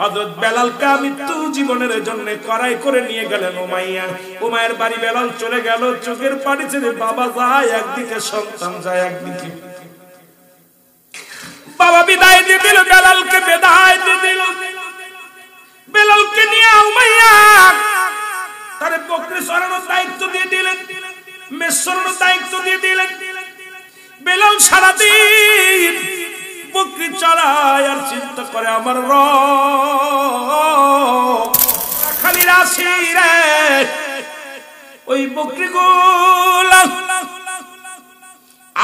হযরত বেলালকে মৃত্যু জীবনের জন্য কড়াই করে নিয়ে গেলেন উমাইয়া। উমাইয়ার বাড়ি বেলাল চলে গেল, চোখের পানি ছেড়ে বাবা যায় একদিকে, সন্তান যায় একদিকে। বাবা বিদায় দিয়ে দিল, বেলালকে বিদায় দিয়ে দিল। বেলালকে নিয়ে উমাইয়া তার বকরি চড়ানোর দায়িত্ব দিয়ে দিলেন, মেষ চড়ানোর দায়িত্ব দিয়ে দিলেন। বেলাল সারাদিন বকরি চড়ায় আর চিন্তা করে আমার রব খালি রাশি রে, ওই বকরিগুলো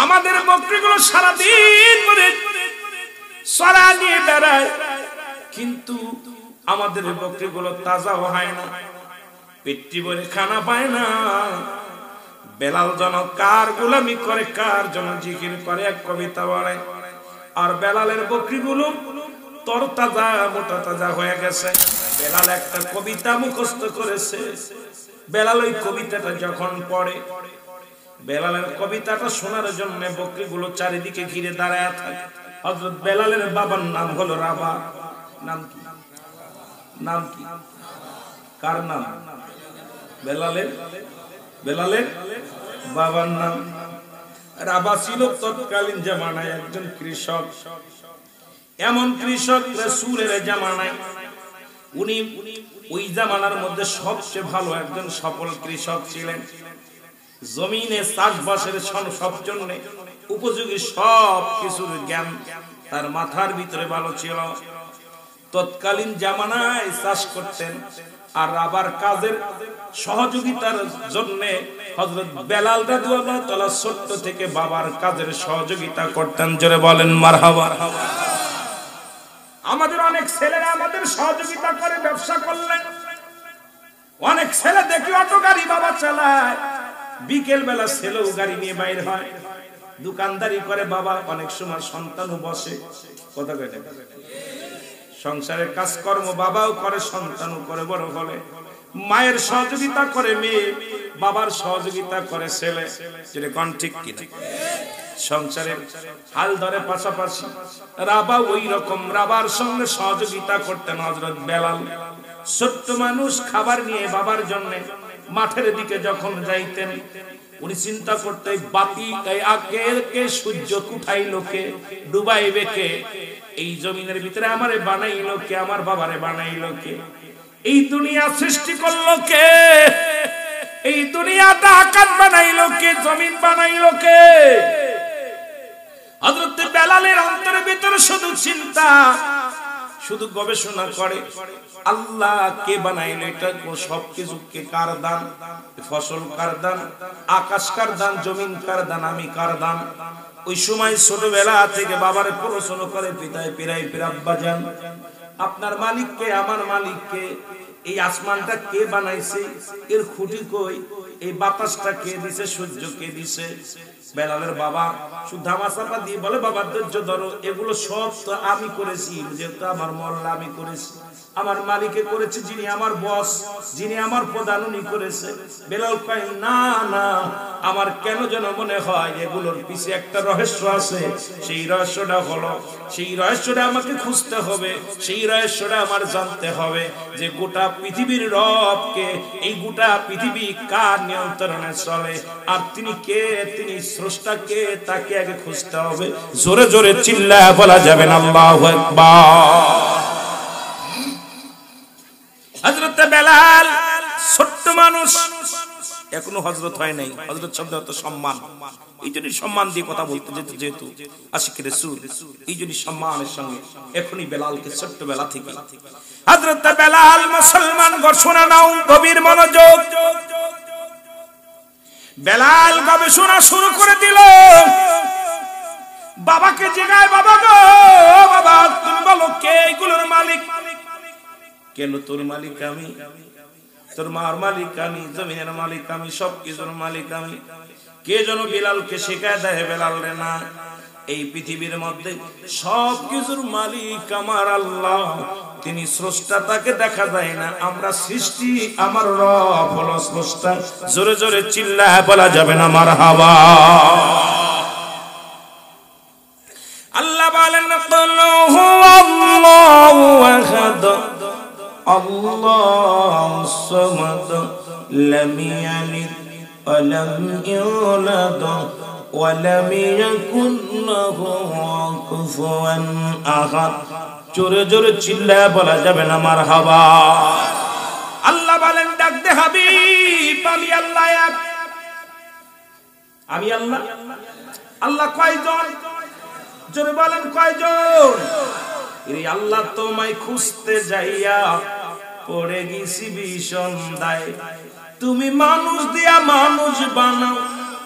আমাদের বকরিগুলো সারাদিন করে চড়া নিয়ে বেড়ায়, কিন্তু আমাদের বকরিগুলো তাজা হয় না, পেটটি ভরে খানা পায় না। বেলাল যেন কার গোলামি করে, কার জন্য জিকির করে, এক কবিতা বলে। আর বেলালের বকরিগুলো তরতাজা মোটা তাজা হয়ে গেছে। বেলাল একটা কবিতা মুখস্থ করেছে। বেলাল ওই কবিতাটা যখন পড়ে, বেলালের কবিতাটা শোনার জন্য বকরিগুলো চারিদিকে ঘিরে দাঁড়ায় থাকে। হযরত বেলালের বাবার নাম হলো রাবা। নাম কি? নাম কি? কার নাম? বেলালের বাবার নাম রাবা ছিল তৎকালীন জামানায় একজন কৃষক। এমন কৃষক রাসূলের জামানায়, উনি ওই জামানার মধ্যে সবচেয়ে ভালো একজন সফল কৃষক ছিলেন। জমিনে চাষবাসের সব জন্য উপযোগী সব কিছুর জ্ঞান তার মাথার ভিতরে ভালো ছিল। তৎকালীন জামানায় চাষ করতেন, আর রাবার কাজের সহযোগিতার জন্য হযরত বেলাল রাদিয়াল্লাহু তাআলা ছোট্ট থেকে বাবার কাজের সহযোগিতা করতেন। জোরে বলেন মারহাবা। আমাদের অনেক ছেলেরা আমাদের সহযোগিতা করে ব্যবসা করলেন। অনেক ছেলে দেখি অটো গাড়ি বাবা চালায়, বিকেল বেলা ছেলেও গাড়ি নিয়ে বাইর হয়, দোকানদারি করে বাবা। অনেক সময় সন্তানও বসে, কথা কয় সংসারের কাজকর্ম বাবাও করে, সন্তানও করে। বড় হলে মায়ের সহযোগিতা করে মেয়ে, বাবার সহযোগিতা করে ছেলে। যেটা কোন ঠিক কিনা? সংসারের হাল ধরে পাশাপাশি রাবা ওই রকম রাবার সঙ্গে সহযোগিতা করতেন হযরত বেলাল। ছোট্ট মানুষ খাবার নিয়ে বাবার জন্য মাঠের দিকে যখন যাইতেন, উনি চিন্তা করতে বাতি কে সূর্য কুঠাইলো কে, ডুবাইবে কে, এই জমিনের ভিতরে আমারে বানাইলো কে, আমার বাবারে বানাইলো কে, এই দুনিয়া সৃষ্টি করলো কে, এই দুনিয়াটা আকাশ বানাইলো কে, জমিন বানাইলো কে। হযরত বেলালের অন্তরের ভিতরে শুধু চিন্তা, শুধু গবেষণা করে আল্লাহ কে বানাইলো, এটা সবকিছু কে, কার দান, ফসল কার দান, আকাশ কার দান, জমিন কার দান, আমি কার দান। ওই সময় ছোটবেলা থেকে বাবার প্রশ্ন করে পিতায় পিরাই পিরাব্বা যান, আপনার মালিক কে, আমার মালিক কে, এই আসমানটা কে বানাইছে, এর খুঁটি কই, এই বাতাসটা কে দিছে, সূর্য কে দিছে। বেলালের বাবা শুধু ধামাচাপা দিয়ে বলে বাবা ধৈর্য ধরো, এগুলো সব তো আমি করেছি, যেহেতু আমার মল্লা আমি করেছি, আমার মালিকে করেছে, যিনি আমার বস, যিনি আমার প্রধান উনি করেছে। বেলাল কয় না না, আমার কেন যেন মনে হয় এগুলোর পিছে একটা রহস্য আছে। সেই রহস্যটা হলো, সেই রহস্যটা আমাকে খুঁজতে হবে, সেই রহস্যটা আমার জানতে হবে যে গোটা পৃথিবীর রবকে, এই গোটা পৃথিবী কার নিয়ন্ত্রণে চলে, আর তিনি কে, তিনি স্রষ্টা কে, তাকে আগে খুঁজতে হবে। জোরে জোরে চিল্লায়া বলা যাবে না আল্লাহু আকবার। হযরত বেলাল ছোট্ট মানুষ, এখনো হযরত হয় নাই। হযরত শব্দ অর্থ সম্মান, এই জন্য সম্মান দিয়ে কথা বলতে যেহেতু আশিক রাসূল, এই জন্য সম্মানের সঙ্গে এখনই বেলালকে ছোট্টবেলা থেকে হযরত বেলাল মুসলমান ঘোষণা নাও, গভীর মনোযোগ। বেলাল গবেষণা শুরু করে দিল। বাবাকে জিজ্ঞাসা, বাবা গো বাবা, তুমি বলো কে এগুলোর মালিক? কেন তোর মালিক আমি, তোর মার মালিক আমি, জমিনের মালিক আমি, সবকিছুর মালিক আমি। কে যেন বেলালকে শেখায় দেয়, বেলাল রে না, এই পৃথিবীর মধ্যে সবকিছুর মালিক আমার আল্লাহ, তিনি স্রষ্টা, তাকে দেখা যায় না, আমরা সৃষ্টি, আমার রব হলো স্রষ্টা। জোরে জোরে চিল্লায়া বলা যাবে না মারহাবা। আল্লাহ বলেন কুল হুয়াল্লাহু আহাদ আল্লাহুস সামাদ লাম ইয়ালিদ ওয়া লাম ইউলাদ ওয়া লাম ইয়াকুল লাহু কুফুয়ান আহাদ। জোরে জোরে চিল্লায় বলা যাবে না মারহাবা। আল্লাহ বলেন ডাক দে হাবিব, আমি আল্লাহ এক। আমি আল্লাহ। আল্লাহ কয়জন? জোরে বলেন কয়জন? এই আল্লাহ তোমায় খুঁজতে যাইয়া পড়ে গেছি ভীষণ দায়। তুমি মানুষ দিয়া মানুষ বানাও,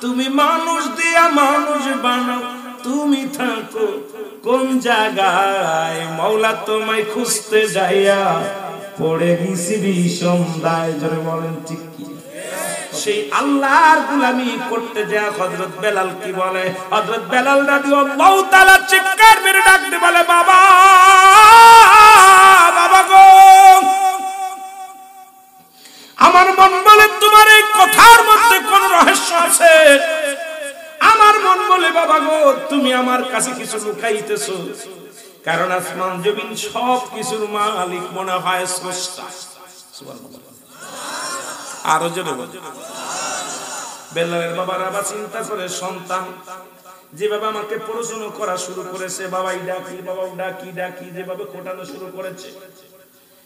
তুমি মানুষ দিয়া মানুষ বানাও, তুমি থাকো কোন জায়গায়? মাওলা তোমায় খুঁজতে যাইয়া পড়ে গেছি ভীষণ দায়। জোরে বলেন ঠিক কি? সেই আল্লাহর গোলামি করতে যায় হযরত বেলাল কি বলে? হযরত বেলাল রাদিয়াল্লাহু তাআলা চিৎকার মেরে ডাকতে বলে, বাবা বাবা গো, আমার মন বলে তোমার এই কথার মধ্যে কোন রহস্য আছে। আমার মন বলে বাবা গো, তুমি আমার কাছে কিছু লুকাইতেছো। কারণ আসমান জমিন সব কিছুর মালিক মনে হয় স্রষ্টা। সুবহানাল্লাহ। আরো জোরে বলো। বেলালের বাবার আবার চিন্তা করে, সন্তান যেভাবে আমাকে পড়াশোনা করা শুরু করেছে, বাবাই ডাকি বাবাও ডাকি ডাকি যেভাবে কোটানো শুরু করেছে,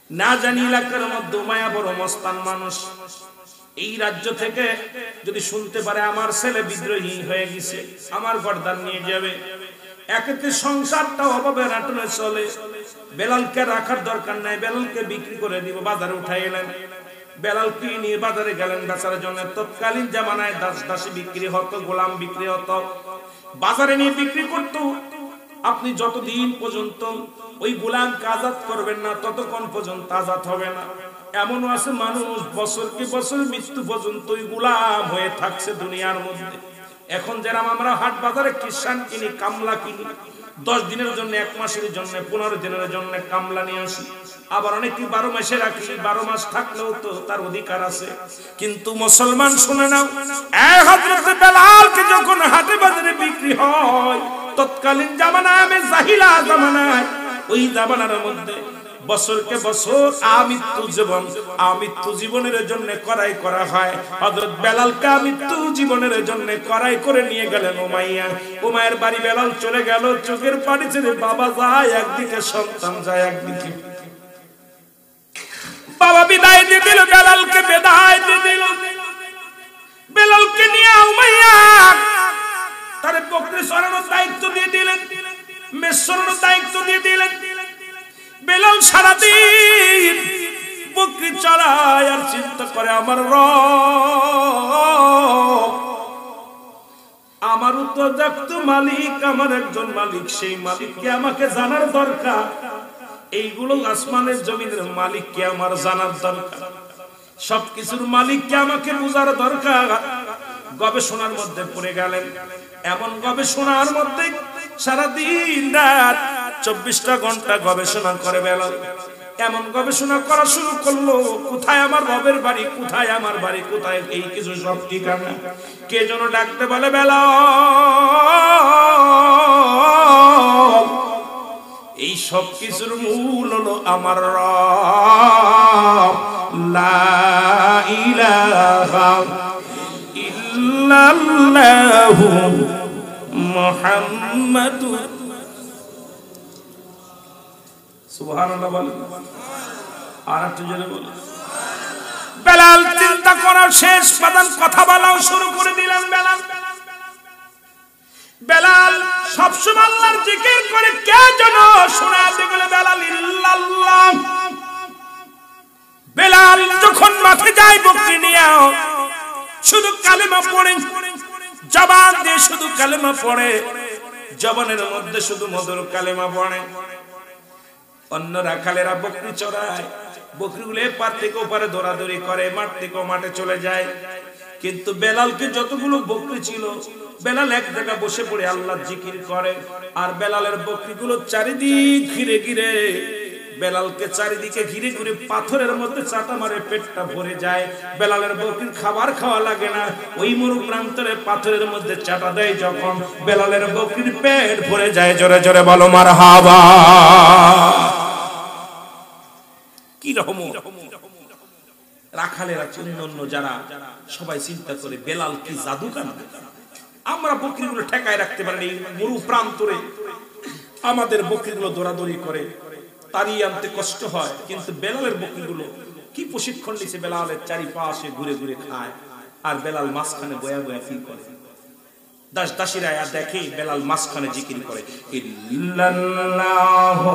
না জানি এলাকার মধ্যে মায়া বড় মস্তান মানুষ। এই রাজ্য থেকে যদি শুনতে পারে আমার ছেলে বিদ্রোহী হয়ে গেছে, আমার গর্দান নিয়ে যাবে। একেতে সংসারটা অভাবে রাটনে চলে। বেলালকে রাখার দরকার নাই, বেলালকে বিক্রি করে দিব, বাজারে উঠাই এলেন। বেলাল কি নিয়ে বাজারে গেলেন বেচার জন্য। তৎকালীন জামানায় দাস দাসী বিক্রি হতো, গোলাম বিক্রি হতো, বাজারে নিয়ে বিক্রি করত। আপনি যতদিন পর্যন্ত ওই গোলামকে আজাদ করবেন না, ততক্ষণ পর্যন্ত আজাদ হবে না। এমনও আছে মানুষ বছর কি বছর মৃত্যু পর্যন্ত ওই গোলাম হয়ে থাকছে দুনিয়ার মধ্যে। এখন যেরকম আমরা হাট বাজারে খ্রিস্টান কিনি, কামলা কিনি, 10 দিনের জন্য, 1 মাসের জন্য, 15 দিনের জন্য কামলা নিয়ে আসি। আবার অনেকে 12 মাসে রাখি, 12 মাস থাকলেও তো তার অধিকার আছে। কিন্তু মুসলমান শুনে নাও, এই হযরত বেলালকে যখন হাটে বাজারে বিক্রি হয়, তৎকালীন জামানায়, জাহিলা জামানায়, ওই জামানার মধ্যে বছরকে বছর আমৃত্যু জীবনের জন্য করাই করা হয়। হযরত বেলালকে আমৃত্যু জীবনের জন্য করাই করে নিয়ে গেলেন উমাইয়া। উমাইয়ার বাড়ি বেলাল চলে গেল, চোখের পানি ছেড়ে বাবা যায় একদিকে, সন্তান যায় একদিকে। বাবা বিদায় দিয়ে দিল, বেলালকে বিদায় দিয়ে দিল। বেলালকে নিয়ে উমাইয়া তার বকরি চড়ানোর দায়িত্ব দিয়ে দিলেন, মেষ চড়ানোর দায়িত্ব দিয়ে দিলেন। বেলাল সারাদিন বকরি চড়ায় আর চিন্তা করে, আমার রব আমারও তো দেখতো মালিক, আমার একজন মালিক, সেই মালিককে আমাকে জানার দরকার। এইগুলো আসমানের জমিনের মালিককে আমার জানার দরকার, সবকিছুর মালিককে আমাকে বোঝার দরকার। গবেষণার মধ্যে পড়ে গেলেন। এমন গবেষণার মধ্যে সারাদিন রাত 24টা ঘন্টা গবেষণা করে বেলাল। এমন গবেষণা করা শুরু করলো, কোথায় আমার রবের বাড়ি, কোথায় আমার বাড়ি, কোথায় এই কিছু সব ঠিকানা। কে যেন ডাকতে বলে, বেলাল এই সব কিছুর মূল হলো আমার রব। লা ইলাহা ইল্লাল্লাহু মুহাম্মাদুর সুবহানাল্লাহ বলেন। আর একটু জোরে বলেন। বেলাল চিন্তা করার শেষ পর্যন্ত কথা বলাও শুরু করে দিলেন। বেলাল সবসময় আল্লাহর জিকির করে, কে যেন শোনাতে গেলে বেলাল ইল্লাল্লাহ। বেলাল যখন মাঠে যায় বকরি নিয়ে, শুধু কালেমা পড়ে, জবান দিয়ে শুধু কালেমা পড়ে, জবানের মধ্যে শুধু মধুর কালেমা পড়ে। অন্য রাখালেরা বকরি চড়ায়, বকরিগুলো এপার থেকে ওপারে দৌড়াদৌড়ি করে, মাঠ থেকে মাঠে চলে যায়। কিন্তু বেলালকে যতগুলো বকরি ছিল, বেলাল এক জায়গায় বসে পড়ে আল্লাহর জিকির করে। আর বেলালের বকরিগুলো চারিদিক ঘিরে ঘিরে, বেলালকে চারিদিকে ঘিরে ঘিরে পাথরের মধ্যে চাটা মারে, পেটটা ভরে যায়। বেলালের বকরির খাবার খাওয়া লাগে না, ওই মরু প্রান্তরে পাথরের মধ্যে চাটা দেয় যখন, বেলালের বকরির পেট ভরে যায়। জোরে জোরে বলো মারহাবা। কি রহমত। রাখালেরা অন্য যারা সবাই চিন্তা করে বেলাল কি জাদু কেন, আমরা বকরিগুলো ঠেকায় রাখতে পারি এই মরু প্রান্তরে, আমাদের বকরিগুলো দৌড়াদৌড়ি করে তাড়িয়ে আনতে কষ্ট হয়, কিন্তু বেলালের বকরিগুলো কি প্রশিক্ষণ নিছে, বেলালের চারিপাশে ঘুরে ঘুরে খায় আর বেলাল মাঝখানে বয়া বয়া কি করে। দাস দাসীরা দেখে বেলাল মাঝখানে জিকির করে ইল্লাল্লাহু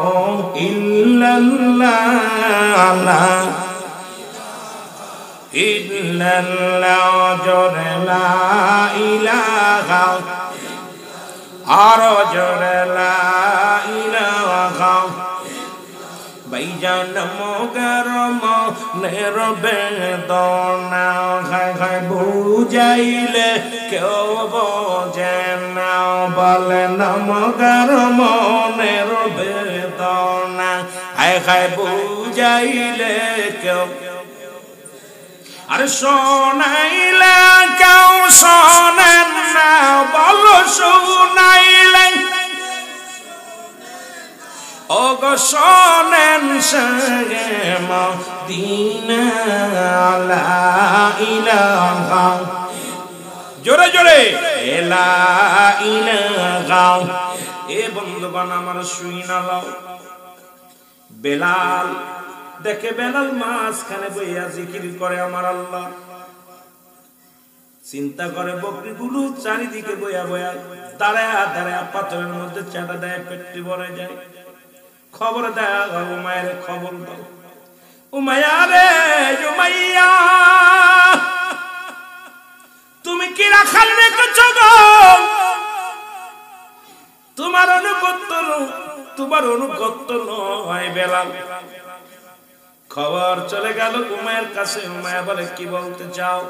ইল্লাল্লাহ ইল্লাল্লাহু লা ইলাহা আর জোরে লা ইলাহা বাইজান মগর মনের বেদনা হায় হায় বুঝাইলে কেউ বোঝে না, বলে না মগর মনের বেদনা হায় হায় বুঝাইলে কেউ, আর শোনাইলে কেউ শোনেন না, বলো শোনাইলে ও গো শোনেন সে মদিনা লা ইলাহা, জোরে জোরে লা ইলাহা। এ বন্ধুগণ আমার শুইনা লও, বেলাল দেখে বেলাল মাঝখানে বইয়া জিকির করে আমার আল্লাহ, চিন্তা করে বকরিগুলো চারিদিকে বইয়া বইয়া দাঁড়ায় দাঁড়ায় পাথরের মধ্যে চাটা দেয়, পেটটি ভরে যায়। খবর দেয় উমায়ের, খবর দাও উমাইয়া রে উমাইয়া, তুমি কি রাখাল রেখেছ গো, তোমার অনুগত্য নয় বেলাল। খবর চলে গেল উমায়ের কাছে, উমাইয়া বলে কি বলতে চাও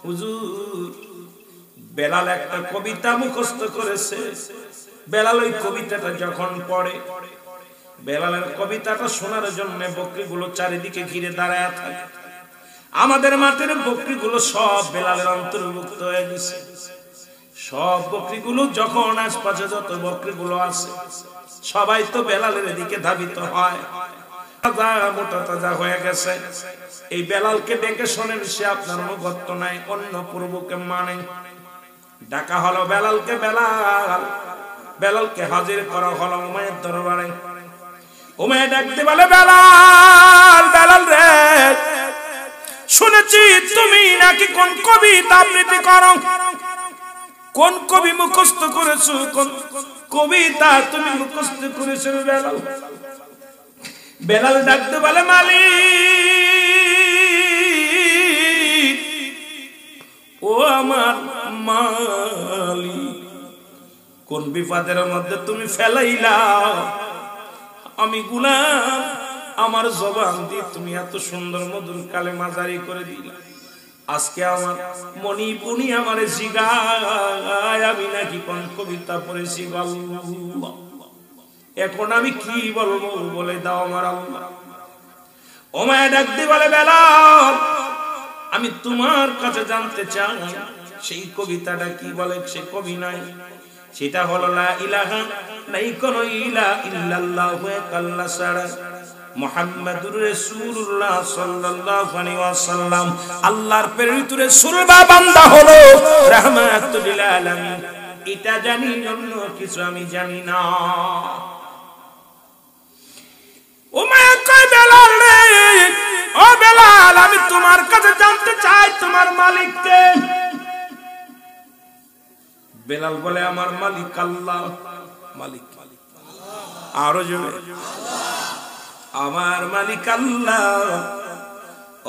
হুজুর? বেলাল একটা কবিতা মুখস্থ করেছে, বেলাল ওই কবিতাটা যখন পড়ে, বেলালের কবিতাটা শোনার জন্য বকরিগুলো চারিদিকে ঘিরে দাঁড়ায় থাকে। আমাদের মাঠের বকরিগুলো সব বেলালের অন্তর্ভুক্ত হয়ে গেছে। সব বকরিগুলো যখন আশপাশে যত বকরিগুলো আছে সবাই তো বেলালের দিকে ধাবিত হয়। মোটা তাজা হয়ে গেছে, এই বেলালকে ডেকে শোনেন সে আপনার অনুগত্য নাই, অন্য পূর্বকে মানে। ডাকা হলো বেলালকে, বেলালকে হাজির করা হলো উমাইয়ের দরবারে। উমাইয়া ডাকতে বলে বেলাল, বেলাল রে শুনেছি তুমি নাকি কোন কবিতা আবৃত্তি করো, কোন কবি মুখস্থ করেছো, কোন কবিতা তুমি মুখস্থ করেছো? বেলাল বেলাল ডাকতে বলে মালিক, ও আমার মালিক, কোন বিপদের মধ্যে তুমি ফেলাইলা, আমি গুলাম, আমার জবান দিয়ে তুমি এত সুন্দর মধুর কালেমা জারি করে দিলা, আজকে আমার মনি বুনি আমারে জিগায় আমি নাকি কোন কবিতা পড়েছি, এখন আমি কি বলবো বলে দাও আমার আল্লাহ। উমাইয়া ডাকতে বলে বেলাল, আমি তোমার কাছে জানতে চাই সেই কবিতাটা কি বলে। সে কবি নাই, সেটা হলো লা ইলাহা, নাই কোনো ইলা ইল্লাল্লাহু কাল্লা সারা মুহাম্মাদুর রাসূলুল্লাহ সাল্লাল্লাহু আলাইহি ওয়াসাল্লাম আল্লাহর প্রেরিত রাসূল বা বান্দা হলো রাহমাতুল লিল আলামিন। এটা জানি, অন্য কিছু আমি জানি না। উমাইয়া কয় বেলাল রে, ও বেলাল আমি তোমার কাছে জানতে চাই তোমার মালিক কে? বেলাল বলে আমার মালিক আল্লাহ। মালিক আরো জোরে, আমার মালিক আল্লাহ।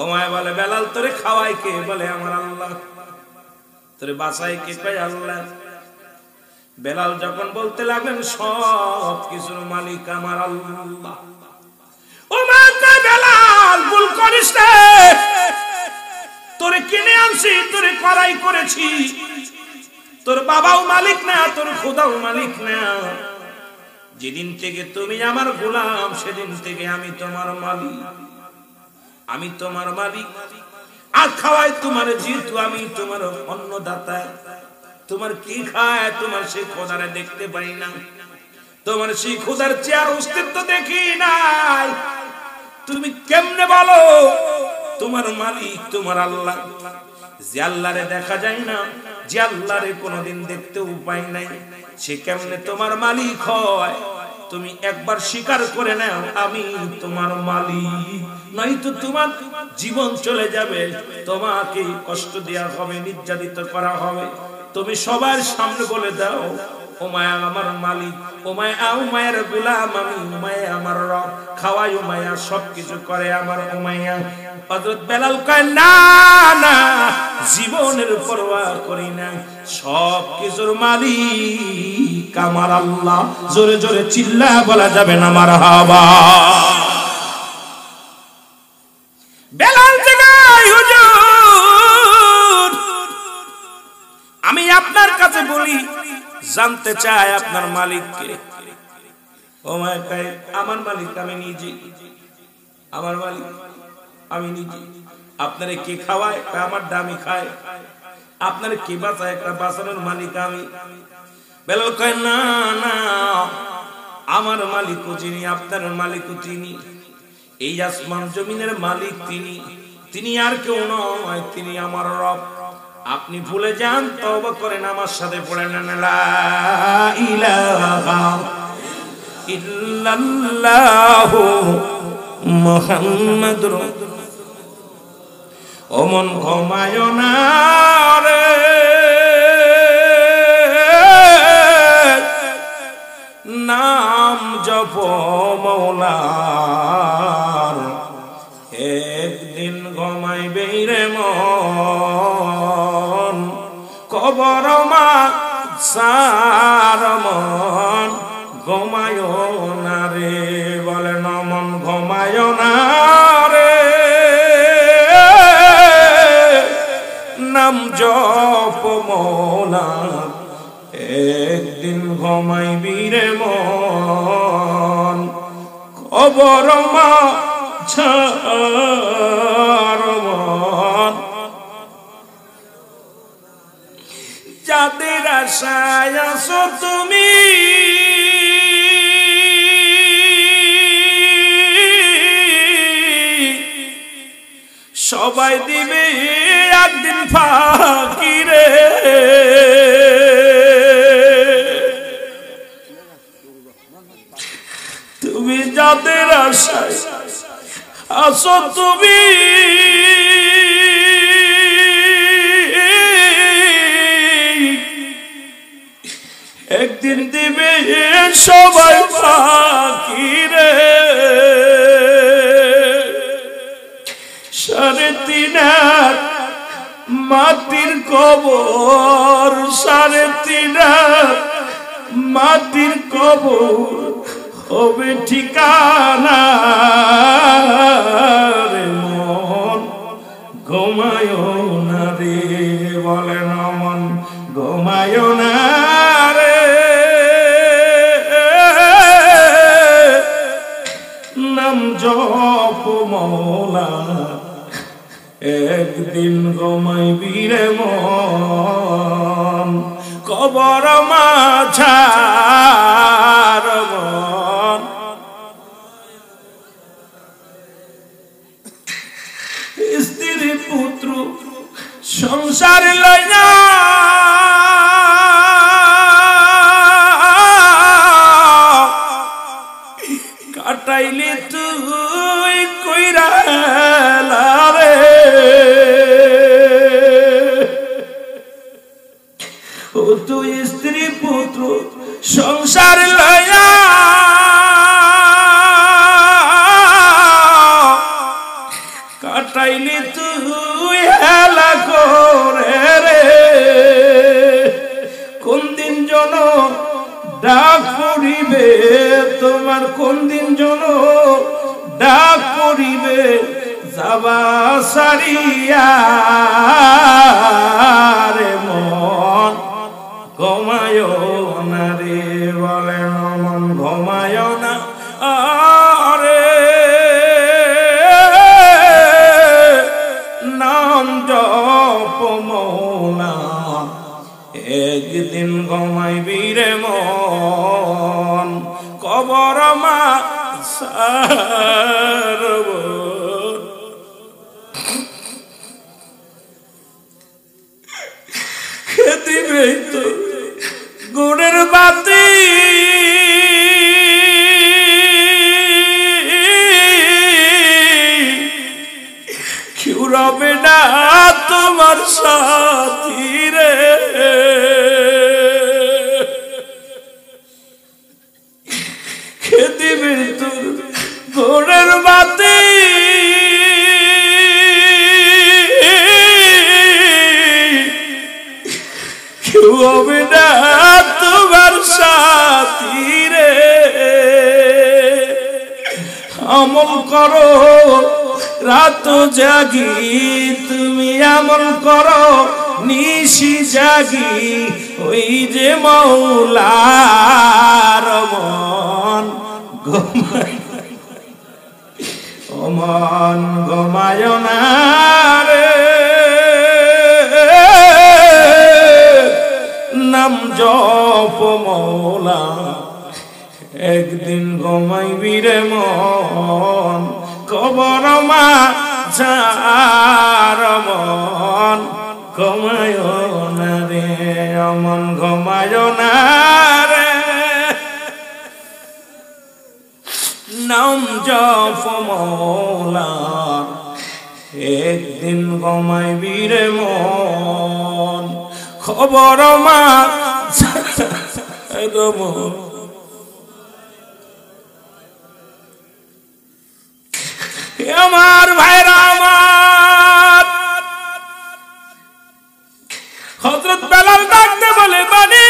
উমাইয়া বলে বেলাল তোরে খাওয়াই কে? বলে আমার আল্লাহ। তোরে বাঁচাই কে? কয় আল্লাহ। বেলাল যখন বলতে লাগলেন সব কিছুর মালিক আমার আল্লাহ, উমাইয়া কয় বেলাল ভুল করিস না, তোরে কিনে আনছি, তোরে করাই করেছি, তোর বাবাও মালিক না, তোর খোদাও মালিক না। যেদিন থেকে তুমি আমার গোলাম সেদিন থেকে আমি তোমার মালিক, আমি তোমার মালিক। আর খাওয়াই তোমার, যেহেতু আমি তোমার অন্নদাতা, তোমার কি খায় তোমার সেই খোদারে দেখতে পাই না, তোমার সেই খোদার চেয়ার অস্তিত্ব দেখি নাই। তুমি কেমনে বলো? তোমার মালিক তোমার আল্লাহ, যে আল্লাহরে দেখা যায় না, যে আল্লাহরে কোনোদিন দেখতে উপায় নাই, সে কেমনে তোমার মালিক হয়? তুমি একবার স্বীকার করে নাও আমি তোমার মালিক, নয়তো তোমার জীবন চলে যাবে, তোমাকে কষ্ট দেওয়া হবে, নির্যাতিত করা হবে। তুমি সবার সামনে বলে দাও ও মায়া আমার মালিক, ও মায়ের গোলাম আমি, ও মায়া আমার রব, খাওয়াই ও মায়া, সবকিছু করে আমার ও মায়া। হযরত বেলাল কয় না না, জীবনের পরোয়া করি না, সবকিছুর মালিক আমার আল্লাহ। জোরে জোরে চিল্লা বলা যাবে না মারহাবা। বেলাল জাগাই হুজুর, আমি আপনার কাছে বলি, জানতে চাই আপনার মালিককে। ও মায়া কয় আমার মালিক আমি নিজে, আমার মালিক আমি নিজে। আপনারে কে খাওয়ায়? আমার দামি খায়। আপনারে কে বাঁচায়? একটা বাঁচানোর মালিক আমি। বেলাল কয় না না, আমার মালিকও যিনি, আপনার মালিকও তিনি, এই আসমান জমিনের মালিক তিনি, তিনি আর কেউ নয়, তিনি আমার রব। আপনি ভুলে যান, তওবা করেন, আমার সাথে পড়েন লা ইলাহা ইল্লাল্লাহু মুহাম্মাদুর। ও মন ঘুমায় না রে, নাম জপ মওলার, একদিন ঘুমাইবে রে মন, কবর মা সার মন ঘুমায় না রে। বলে না মন ঘুমায় না রে, নাম জপ মওলার, একদিন ঘুমাইবি রে মন, কবর মা ছার মন। যাদের আশায় আছো তুমি, সবাই দিবে একদিন ফাঁকি রে। তুমি যাদের আশায় আছো তুমি, একদিন দিবে সবাই ফাঁকি রে। 3.5 হাত মাটির কবর, 3.5 হাত মাটির কবর হবে ঠিকানা রে মন ঘুমায় না রে। বলে না মন ঘুমায় না রে, নাম জপ মওলা, একদিন ঘুমাইবি রে মন, কবর মাঝার মন। স্ত্রী পুত্র সংসার লইয়া কাটাইলে তুই কইরা রে, ও তুই স্ত্রী পুত্র সংসার লইয়া কাটাইলে তুই হেলা করে রে। কোন দিন জন ডাক পড়িবে তোমার, কোন দিন জন ডাক পড়িবে যাবা সারিয়া রে মন ঘুমায় না রে। বলে মন ঘুমায় না আরে, নাম জপ মওলা, একদিন ঘুমাইবি রে মন, কবর মা সার আমার সাথী রে কে দিবে তোর গোড়ের বাতি কেউ হবে না তোমার সাথী রে আমল করো রাত জাগি তুমি আমল করো নিশি জাগি ওই যে মওলার মন মন ঘুমায় না রে নাম জপ মওলা একদিন ঘুমাইবি রে মন কবর মা যার মন ঘুমায় না রে মন ঘুমায় না রে নাম জপ মওলা একদিন ঘুমাইবি রে মন খবর মা মন আমার ভাইরা আমার হযরত বেলাল ডাকতে বলে বানি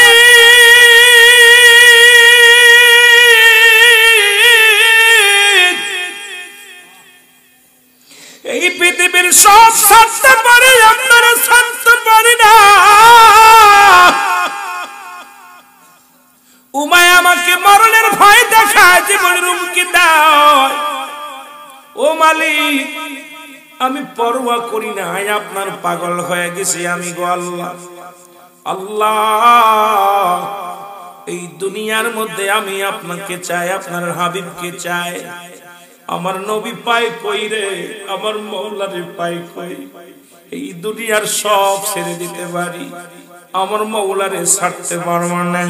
এই পৃথিবীর সব ছাড়তে পারি আপনারা ছাড়তে পারি না উমায় আমাকে মরণের ভয় দেখায় জীবনের হুমকি দেয় ও মালিক আমি পরোয়া করি না আপনার পাগল হয়ে গেছি আমি গো আল্লাহ আল্লাহ এই দুনিয়ার মধ্যে আমি আপনাকে চাই আপনার হাবিবকে চাই আমার নবী পাই কই রে আমার মওলারে পাই কই এই দুনিয়ার সব ছেড়ে দিতে পারি আমার মওলারে ছাড়তে পারব না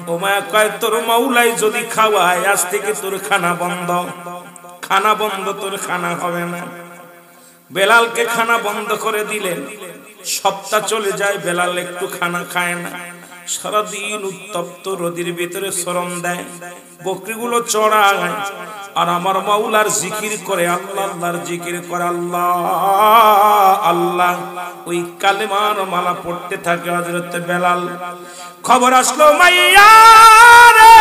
ও মায়া কয় তোর মওলাই যদি খাওয়ায় আজ থেকে তোর খানা বন্ধ খানা বন্ধ তোর খানা হবে না বেলালকে খানা বন্ধ করে দিলেন সপ্তাহ চলে যায় বেলাল একটু খানা খায় না সারাদিন উত্তপ্ত রোদের ভিতরে শ্রম দেয় বকরিগুলো চড়ায় আর আমার মাওলার জিকির করে আল্লাহ আল্লাহর জিকির করে আল্লাহ আল্লাহ ওই কালেমার মালা পড়তে থাকে হযরত বেলাল খবর আসলো মাইয়া রে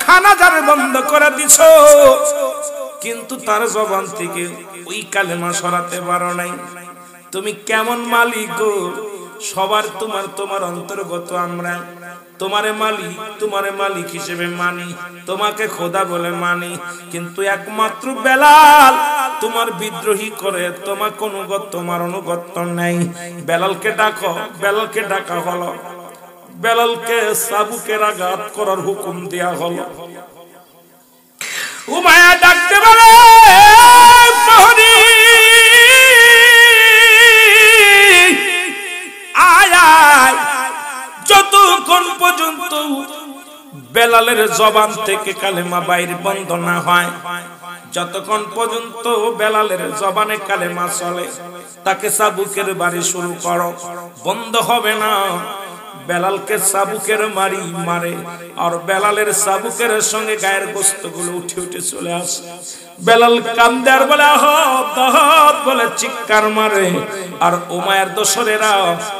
খানা যাবে বন্ধ করে দিছো কিন্তু তার জবান থেকে ওই কালেমা সরাতে পারো নাই তুমি কেমন মালিক গো সবার তোমার অন্তর্গত আমরা তোমারে মালিক হিসেবে মানি তোমাকে খোদা বলে মানি কিন্তু একমাত্র বেলাল তোমার বিদ্রোহী করে তোমার তোমার অনুগত্য নাই বেলালকে ডাকা হলো বেলালকে চাবুকের আঘাত করার হুকুম দেয়া হলো উমায়া ডাকতে বলে যতক্ষণ পর্যন্ত বেলালের জবান থেকে কালেমা বাইর বন্ধ না হয় যতক্ষণ পর্যন্ত বেলালের জবানে কালেমা চলে তাকে চাবুকের বাড়ি শুরু করো বন্ধ হবে না বেলালকে চাবুকের মারে আর বেলালের চাবুকের সঙ্গে গায়ের গোশতগুলো উঠে উঠে চলে আসে বেলাল কান্দে আর বলে আহত বলে চিৎকার মারে আর উমায়ের দোসরেরা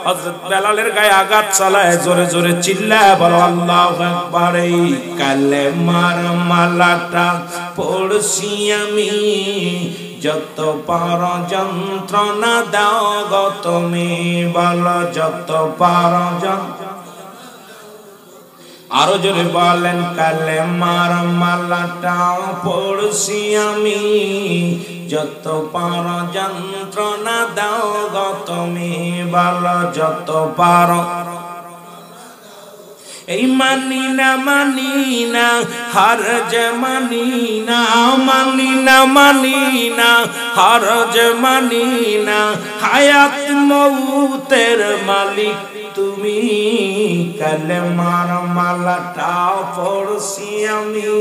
হযরত বেলালের গায়ে আঘাত চালায় জোরে জোরে চিল্লায় বলে আল্লাহু আকবার এই কালেমার মালাটা পড়ছি আমি যত পার যন্ত্রণা দাও গো তুমি বলো যত পার আরো জোরে বলেন কালেমার মালাটা পড়ছি আমি যত পার যন্ত্রণা দাও গো তুমি বলো যত পার এই মানি না হার যে মানি না হার যে মানি না হায়াত মৌতের মালিক তুমি কালেমার মালাটা পড়ছি আমি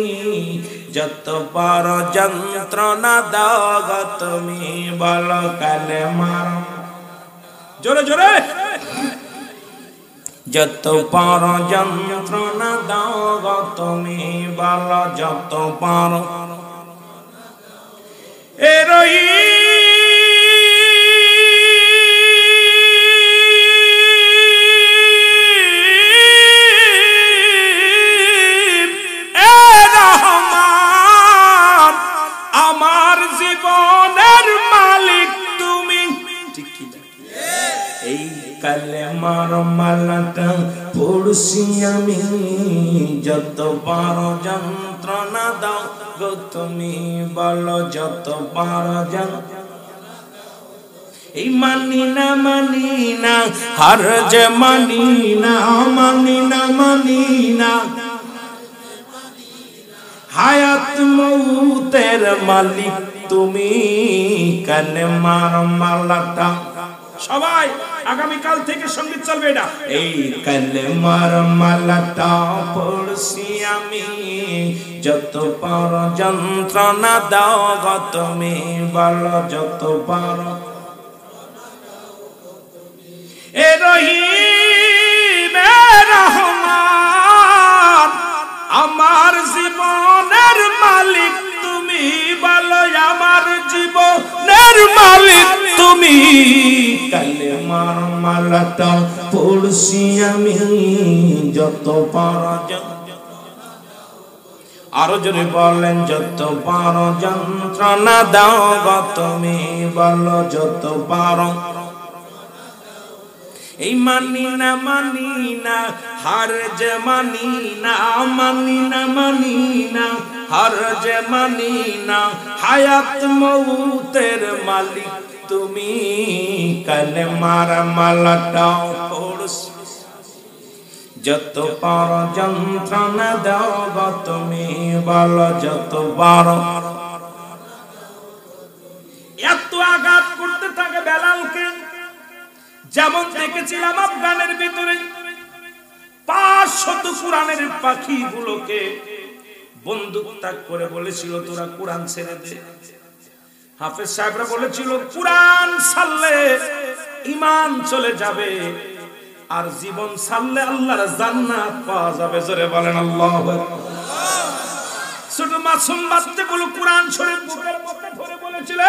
যত বড় যন্ত্রণা দাও গো তুমি বলো কালেমার জোরে জোরে যত বড় যন্ত্রণা দাও গো তুমি বলো যত বড় এরই কালেমার মালাটা পড়ছি আমি যত বড় যন্ত্রণা দাও গো তুমি বলো যত বড় যন্ত্রণা এই মানি না হার যে মানি না হায়াত মৌতের মালিক তুমি কালেমার মালাটা সবাই আগামীকাল থেকে সঙ্গীত চলবে না এই কালেমার মালাটা পড়ছি আমি যত বড় যন্ত্রণা দাও গো তুমি বলো যত বড় এ রহিম এ রহমান আমার জীবনের মালিক তুমি বলো আমার জীবনের মালিক তুমি কালেমার মালাটা পড়ছি আমি যত বড় আরো জোরে বলেন যত বড় যন্ত্রণা দাও গো তুমি বলো যত বড় এই মানি না হার যে মানি না হার যে মানি না হায়াত মৌতের মালিক তুমি কালেমার মালাটা পড়ছি যত বড় যন্ত্রণা দাও গো তুমি বলো যত বড় এত আঘাত করতে থাকে বেলালকে যেমন দেখেছিলাম আফগানের ভিতরে 500 কুরআনের পাখিগুলোকে বন্দুক তাক করে বলেছিল তোরা কুরআন ছেড়ে দে হাফেজ সাহেবরা বলেছিল কুরআন ছাড়লে ঈমান চলে যাবে আর জীবন ছাড়লে আল্লাহর জান্নাত পাওয়া যাবে জোরে বলেন আল্লাহু আকবার ছোট মাসুম বাচ্চাগুলো কুরআন শরীফ বুকের মধ্যে ধরে বলেছিল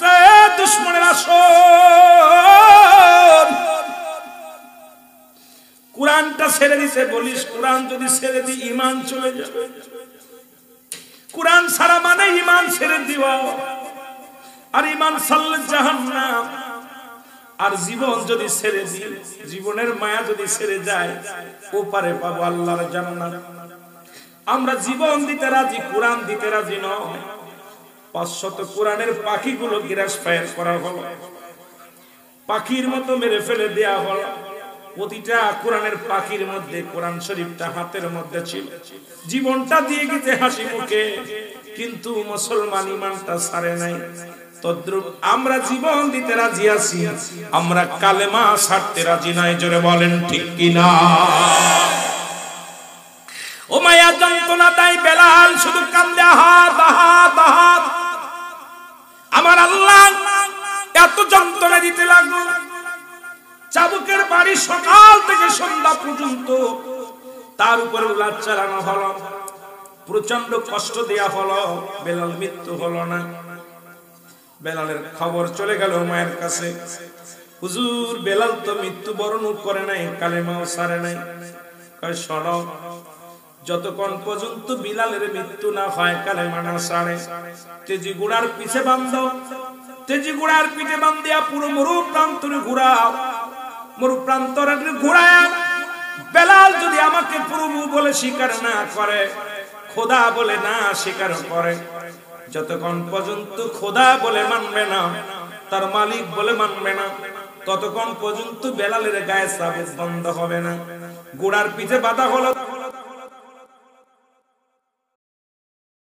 তে দুশমনের আসর কুরআনটা ছেড়ে দিতে বলিস কুরআন যদি ছেড়ে দি ঈমান চলে যাবে কুরআন ছাড়া মানে ঈমান ছেড়ে দিবা আর ঈমান ছাড়লে জাহান্নাম আর জীবন যদি ছেড়ে দি জীবনের মায়া যদি ছেড়ে যায় ওপারে পাবো আল্লাহর জান্নাত আমরা জীবন দিতে রাজি কুরআন দিতে রাজি নয় 500 কুরআনের পাখিগুলো গ্রাস ফায়ার করা হলো পাখির মতো মেরে ফেলে দেয়া হলো প্রতিটা কুরআনের পাখির মধ্যে কুরআন শরীফটা হাতের মধ্যে ছিল জীবনটা দিয়ে গেছে হাসি মুখে কিন্তু মুসলমান ঈমানটা ছাড়ে নাই তদ্রুপ আমরা জীবন দিতে রাজি আছি আমরা কালেমা ছাড়তে রাজি নাই জোরে বলেন ঠিক কি না ও মায়া যন্ত্রণা তাই বেলাল শুধু কান্দে হাত আমার আল্লাহ এত যন্ত্রণা দিতে লাগলো চাবুকের বাড়ি সকাল থেকে সন্ধ্যা পর্যন্ত তার উপরে উলাট চালানো হলো প্রচন্ড কষ্ট দেয়া হলো বেলাল মৃত্যু হলো না বেলালের খবর চলে গেল মায়ের কাছে হুজুর বেলাল তো মৃত্যুবরণ করে নাই কালেমাও ছাড়ে নাই কয় শোনো যতক্ষণ পর্যন্ত বিলালের মৃত্যু না হয় কালেমা না ছাড়ে তেজি গুড়ার পিছে বাঁধো তেজি গুড়ার পিঠে বান্ধিয়া পুরো মরু প্রান্তরে ঘুরাও মরু প্রান্তরে ঘুরায় বেলাল যদি আমাকে প্রভু বলে স্বীকার না করে খোদা বলে না স্বীকার করে যতক্ষণ পর্যন্ত খোদা বলে মানবে না তার মালিক বলে মানবে না ততক্ষণ পর্যন্ত বেলালের গায়ে সাবিত বন্ধ হবে না গোড়ার পিঠে বাঁধা হলো